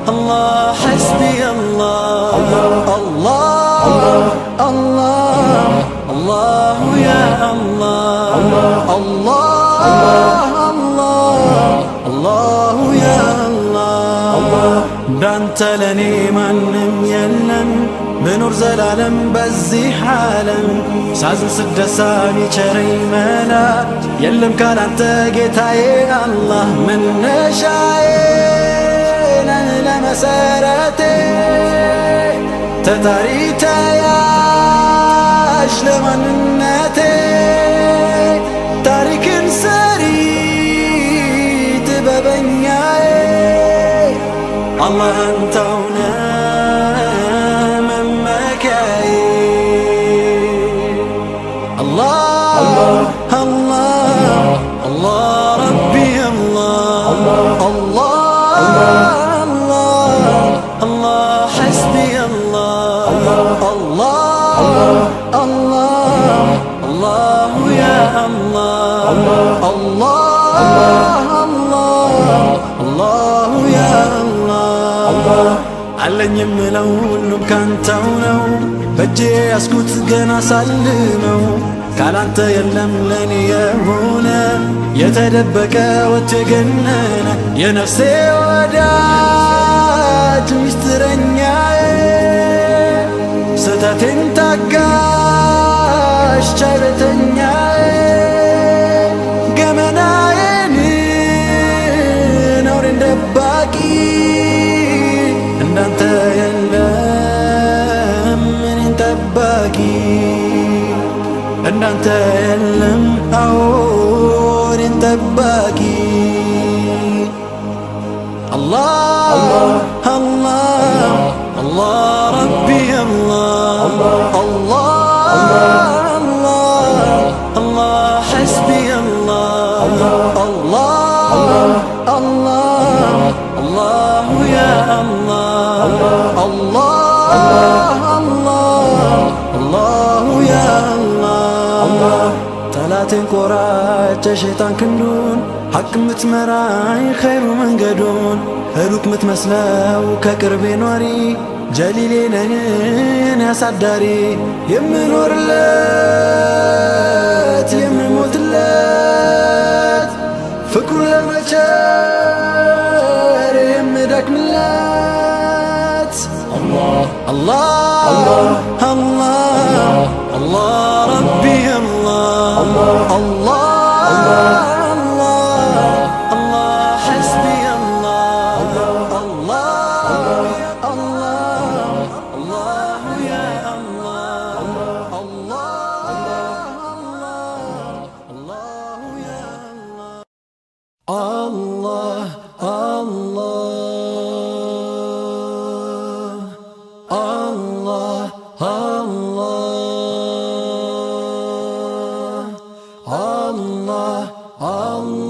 الله حسبي الله الله الله الله يا الله الله الله يا الله እንዳንተ ለኔ ማንም የለም ብኖር ዘላለም በዚህ ዓለም ሳዝን ስደሳ ቢቸረኝ መላ የለም ካላንተ ጌታዬ አላህ መነሻዬ ነህ ለመሰረቴ ተጣሪ ተያዥ ለማንነቴ ታሪክን ሰሪ ጥበበኛዬ አላህ አንተው ነህ መመኪያዬ አላህ አላህ አላህ ረቢ አላህ አላህ الله حسبي الله الله الله الله يا الله الله الله يا الله علن يملو ሁሉም ካንተው ነው በእጄ ያስኩት ገና ሳልመው ካላንተ የለም ለኔ የሆነ የተደበቀ ወተገነነ የነፍሴ ወዳጅ ሚስጥረኛዬ ስተቴን ታጋሽ ቻይ ቤተኛዬ ገመናዬን ነውሬን ደባቂ እንዳንተ የለም እኔን ጠባቂ እንዳንተ የለም አዎ እኔን ጠባቂ الله الله الله ربي الله الله الله الله حسبي الله الله الله الله يا الله الله الله يا الله ጠላቴን ቆራጭ ሸይጣን ክንዱን ሐቅ ምትመራኝ ኸይሩ መንገዱን ሩቅ ምትመስለው ከቅርቤ ኗሪ ጀሊሌ ነህ የኔ አሳዳሪ የምኖርለት የምሞትለት ፍቅሩን ለመቸር የምደክምለት الله الله الله الله ربي الله الله الله الله الله الله